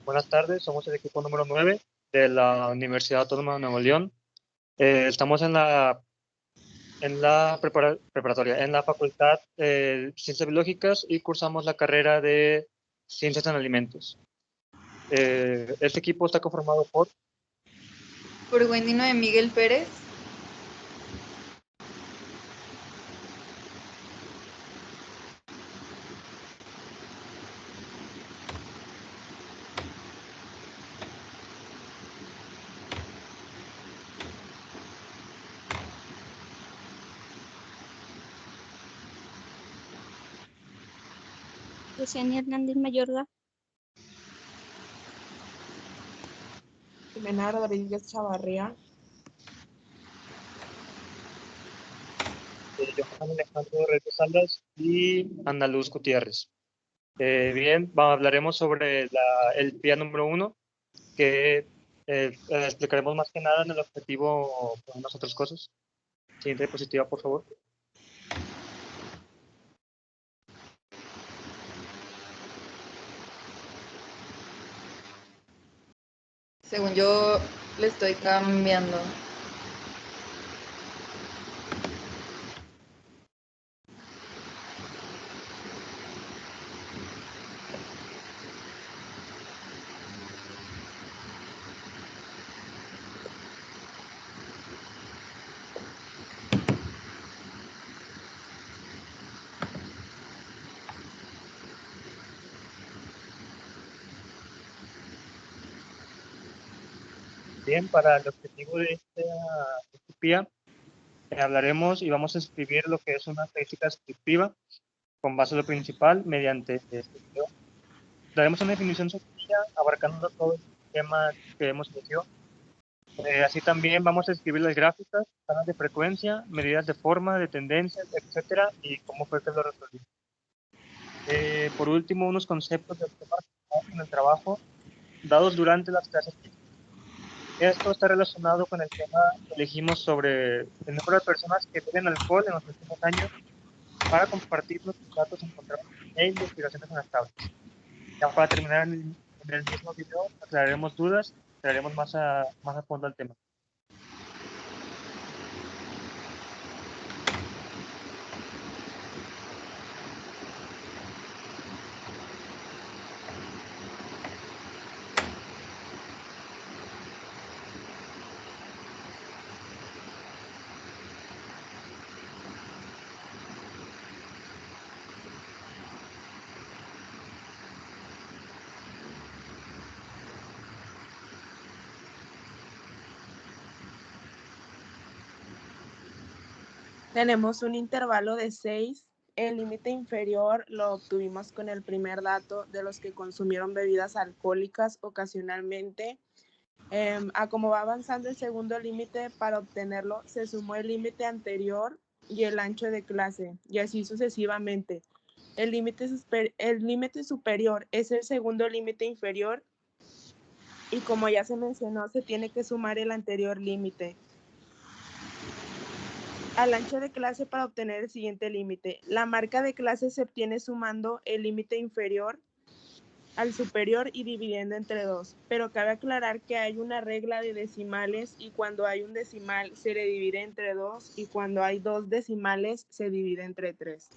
Buenas tardes, somos el equipo número 9 de la Universidad Autónoma de Nuevo León. Estamos en la preparatoria, en la Facultad de Ciencias Biológicas y cursamos la carrera de Ciencias en Alimentos. Este equipo está conformado por Wendy Noé Miguel Pérez, Yesenia Hernández Mayorga, Jimena Rodríguez Chavarría, Johan Alejandro Reyes Salas y Ana Luz Gutiérrez. Bien, hablaremos sobre el PIA número 1, que explicaremos más que nada en el objetivo con unas otras cosas. Siguiente diapositiva, por favor. según yo le estoy cambiando. Bien, para el objetivo de este PIA, hablaremos y vamos a escribir lo que es una estadística descriptiva con base en lo principal mediante este video. Daremos una definición sencilla abarcando todo el tema que hemos iniciado. Así también vamos a escribir las gráficas, escalas de frecuencia, medidas de forma, de tendencias, etcétera, y cómo fue que lo resolvimos. Por último, unos conceptos del tema en el trabajo dados durante las clases. Esto está relacionado con el tema que elegimos sobre el número de personas que beben alcohol en los últimos años para compartir los datos encontrados e investigaciones en las tablas. Ya para terminar en el mismo video, aclararemos dudas, aclararemos más a fondo el tema. tenemos un intervalo de 6. El límite inferior lo obtuvimos con el primer dato de los que consumieron bebidas alcohólicas ocasionalmente. A como va avanzando el segundo límite, para obtenerlo se sumó el límite anterior y el ancho de clase, y así sucesivamente. El límite superior es el segundo límite inferior, y como ya se mencionó, se tiene que sumar el anterior límite al ancho de clase para obtener el siguiente límite. La marca de clase se obtiene sumando el límite inferior al superior y dividiendo entre 2, pero cabe aclarar que hay una regla de decimales, y cuando hay un decimal se le divide entre 2, y cuando hay 2 decimales se divide entre 3.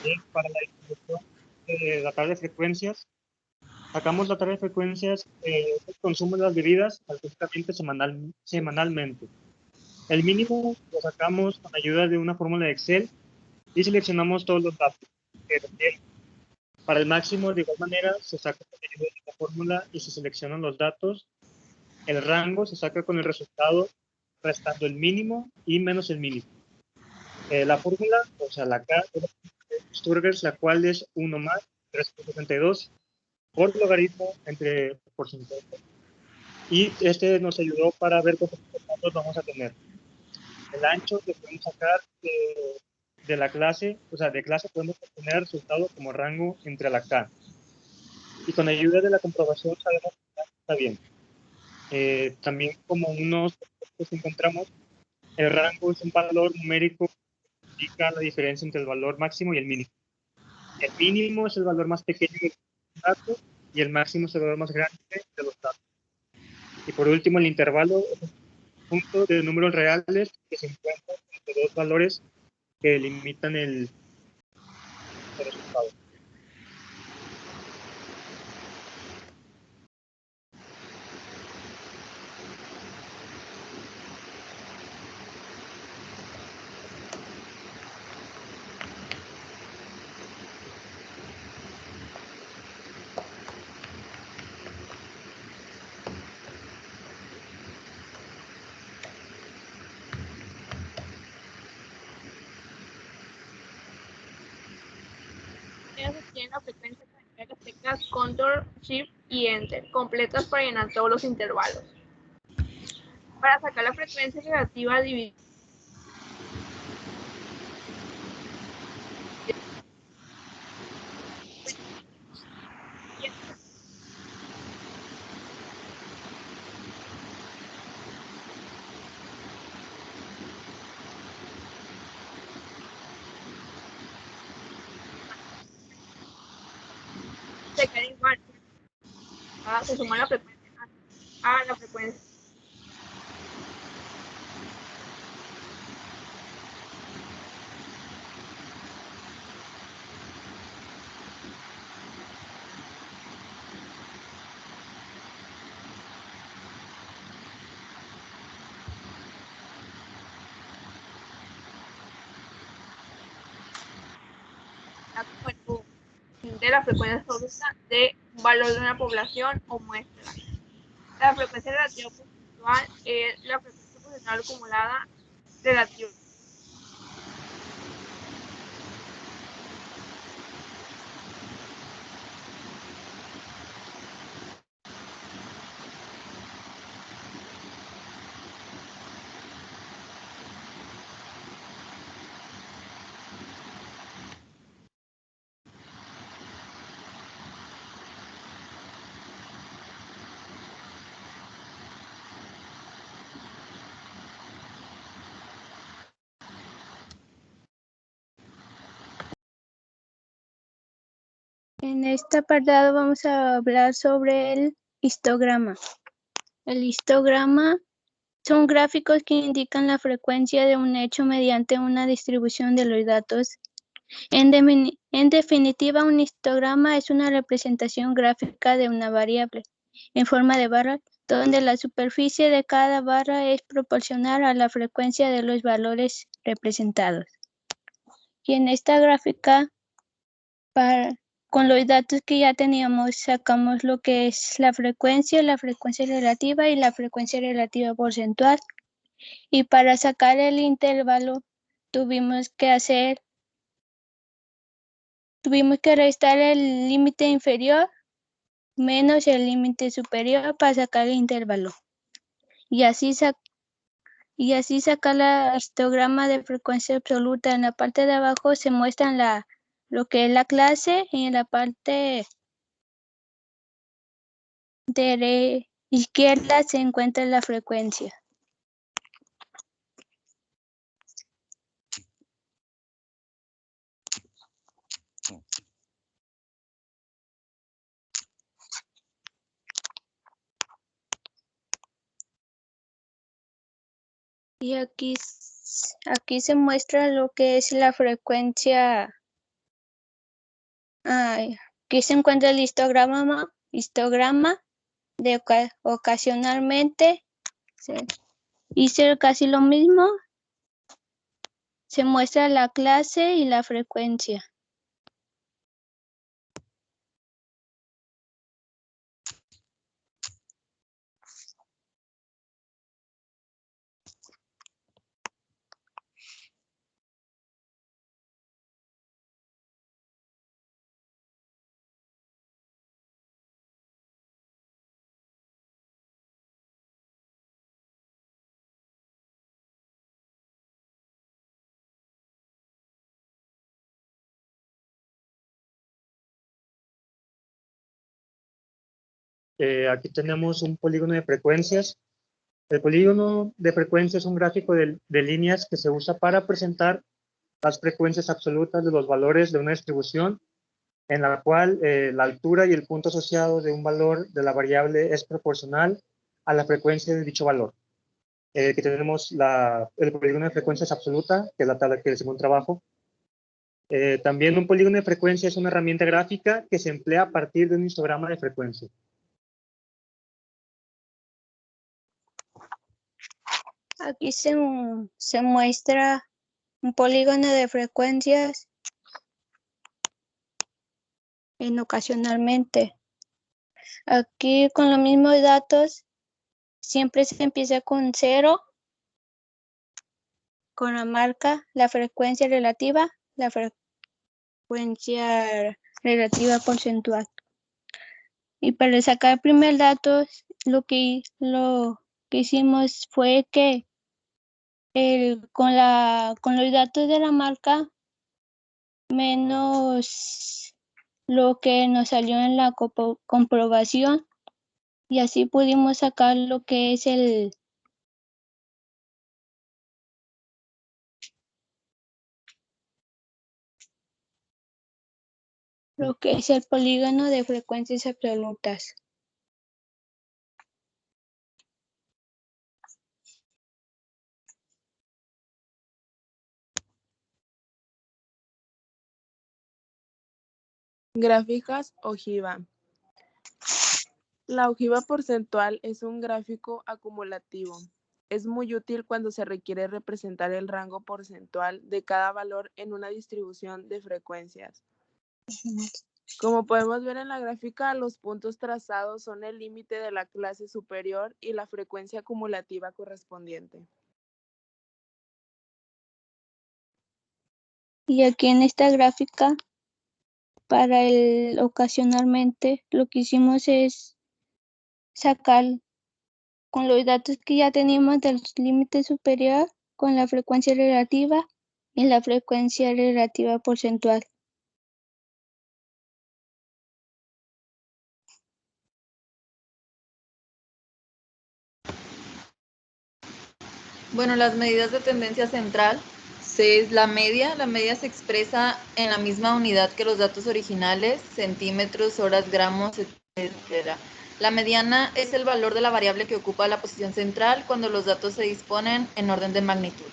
Bien, para la distribución de la tabla de frecuencias, sacamos la tabla de frecuencias el consumo de las bebidas prácticamente semanalmente. El mínimo lo sacamos con ayuda de una fórmula de Excel y seleccionamos todos los datos que requieren. Para el máximo, de igual manera, se saca con ayuda de la fórmula y se seleccionan los datos. El rango se saca con el resultado restando el mínimo y menos el mínimo. La fórmula, o sea, la K de Sturger, la cual es 1 más 3.72 por logaritmo entre porcentaje. Y este nos ayudó para ver cuántos datos vamos a tener. El ancho que podemos sacar de la clase, o sea, de clase podemos obtener resultado como rango entre la K. Y con ayuda de la comprobación sabemos que está bien. También como unos que encontramos, el rango es un valor numérico indica la diferencia entre el valor máximo y el mínimo. El mínimo es el valor más pequeño del dato y el máximo es el valor más grande de los datos. Y por último, el intervalo es un conjunto de números reales que se encuentran entre dos valores que limitan el resultado. Tienen la frecuencia para que teclas Control, Shift y Enter, completas para llenar todos los intervalos. Para sacar la frecuencia relativa dividida se queda igual. Se suma la frecuencia a la frecuencia. De la frecuencia absoluta de un valor de una población o muestra. La frecuencia relativa porcentual es la frecuencia porcentual acumulada relativa. En este apartado vamos a hablar sobre el histograma. El histograma son gráficos que indican la frecuencia de un hecho mediante una distribución de los datos. En definitiva, un histograma es una representación gráfica de una variable en forma de barra, donde la superficie de cada barra es proporcional a la frecuencia de los valores representados. Y en esta gráfica, con los datos que ya teníamos, sacamos lo que es la frecuencia relativa y la frecuencia relativa porcentual. Y para sacar el intervalo, tuvimos que restar el límite inferior menos el límite superior para sacar el intervalo. Y así sacar el histograma de frecuencia absoluta. En la parte de abajo se muestra lo que es la clase y en la parte de izquierda se encuentra la frecuencia. Y aquí se muestra lo que es la frecuencia. Aquí se encuentra el histograma de ocasionalmente. Hice casi lo mismo. Se muestra la clase y la frecuencia. Aquí tenemos un polígono de frecuencias. El polígono de frecuencias es un gráfico de líneas que se usa para presentar las frecuencias absolutas de los valores de una distribución en la cual la altura y el punto asociado de un valor de la variable es proporcional a la frecuencia de dicho valor. Que tenemos el polígono de frecuencias absoluta, que es la tabla que el segundo trabajo. También un polígono de frecuencia es una herramienta gráfica que se emplea a partir de un histograma de frecuencia. Aquí se muestra un polígono de frecuencias en ocasionalmente. Aquí con los mismos datos siempre se empieza con 0, con la marca, la frecuencia relativa porcentual. Y para sacar el primer dato, lo que hicimos fue que con los datos de la marca menos lo que nos salió en la comprobación, y así pudimos sacar lo que es el polígono de frecuencias absolutas. Gráficas ojiva. La ojiva porcentual es un gráfico acumulativo. Es muy útil cuando se requiere representar el rango porcentual de cada valor en una distribución de frecuencias. Como podemos ver en la gráfica, los puntos trazados son el límite de la clase superior y la frecuencia acumulativa correspondiente. Y aquí en esta gráfica, para el ocasionalmente, lo que hicimos es sacar con los datos que ya teníamos del límite superior, con la frecuencia relativa y la frecuencia relativa porcentual. Bueno, las medidas de tendencia central, C es la media. La media se expresa en la misma unidad que los datos originales, centímetros, horas, gramos, etc. La mediana es el valor de la variable que ocupa la posición central cuando los datos se disponen en orden de magnitud.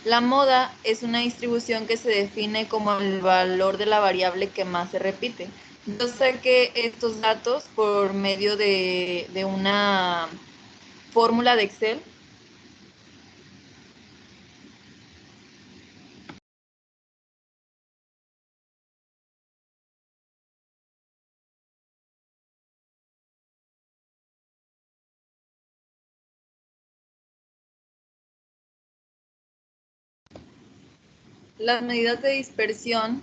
La moda es una distribución que se define como el valor de la variable que más se repite. Yo saqué estos datos por medio de una fórmula de Excel. Las medidas de dispersión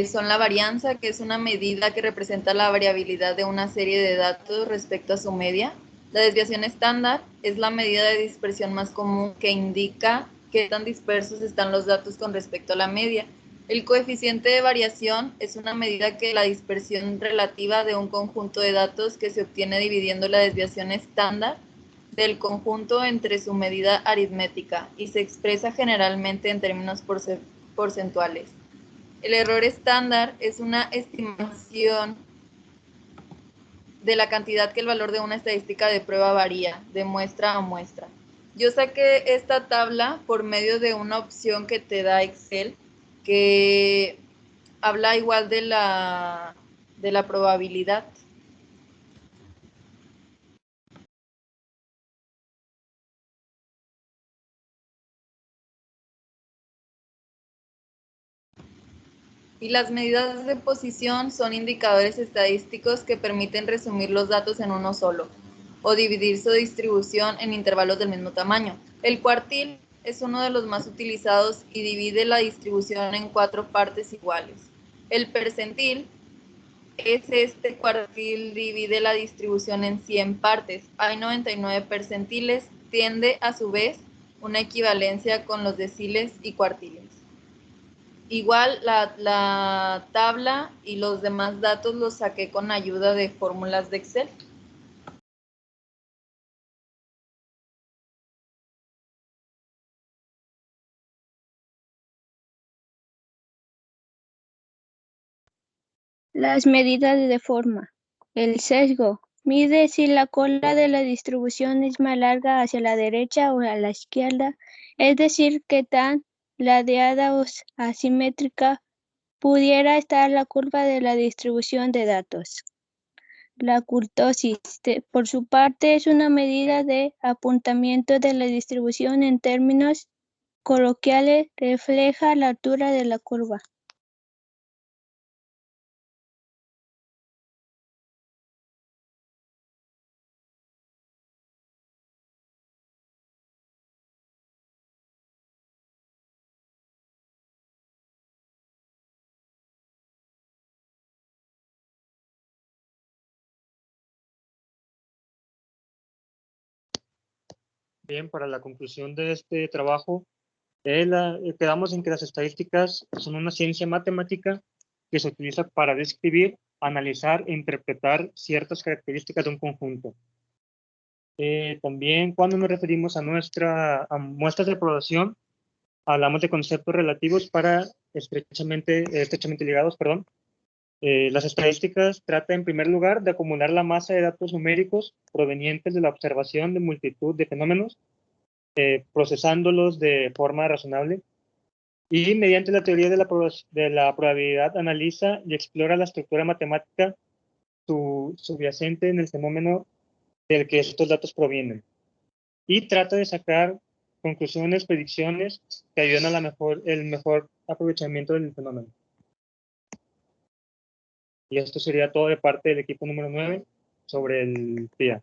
son la varianza, que es una medida que representa la variabilidad de una serie de datos respecto a su media. La desviación estándar es la medida de dispersión más común que indica qué tan dispersos están los datos con respecto a la media. El coeficiente de variación es una medida que la dispersión relativa de un conjunto de datos que se obtiene dividiendo la desviación estándar del conjunto entre su medida aritmética y se expresa generalmente en términos porcentuales. El error estándar es una estimación de la cantidad que el valor de una estadística de prueba varía, de muestra a muestra. Yo saqué esta tabla por medio de una opción que te da Excel, que habla igual de la probabilidad. Y las medidas de posición son indicadores estadísticos que permiten resumir los datos en uno solo o dividir su distribución en intervalos del mismo tamaño. El cuartil es uno de los más utilizados y divide la distribución en 4 partes iguales. El percentil es este cuartil, divide la distribución en 100 partes. Hay 99 percentiles, tiende a su vez una equivalencia con los deciles y cuartiles. Igual la tabla y los demás datos los saqué con ayuda de fórmulas de Excel. Las medidas de forma. El sesgo. Mide si la cola de la distribución es más larga hacia la derecha o a la izquierda, es decir, qué tan ladeada o asimétrica pudiera estar la curva de la distribución de datos. La kurtosis, por su parte, es una medida de apuntamiento de la distribución en términos coloquiales, refleja la altura de la curva. Bien, para la conclusión de este trabajo, quedamos en que las estadísticas son una ciencia matemática que se utiliza para describir, analizar e interpretar ciertas características de un conjunto. También cuando nos referimos a muestras de población, hablamos de conceptos relativos para estrechamente ligados, perdón. Las estadísticas tratan en primer lugar de acumular la masa de datos numéricos provenientes de la observación de multitud de fenómenos, procesándolos de forma razonable, y mediante la teoría de la probabilidad analiza y explora la estructura matemática subyacente en el fenómeno del que estos datos provienen, y trata de sacar conclusiones, predicciones que ayuden a el mejor aprovechamiento del fenómeno. Y esto sería todo de parte del equipo número 9 sobre el PIA.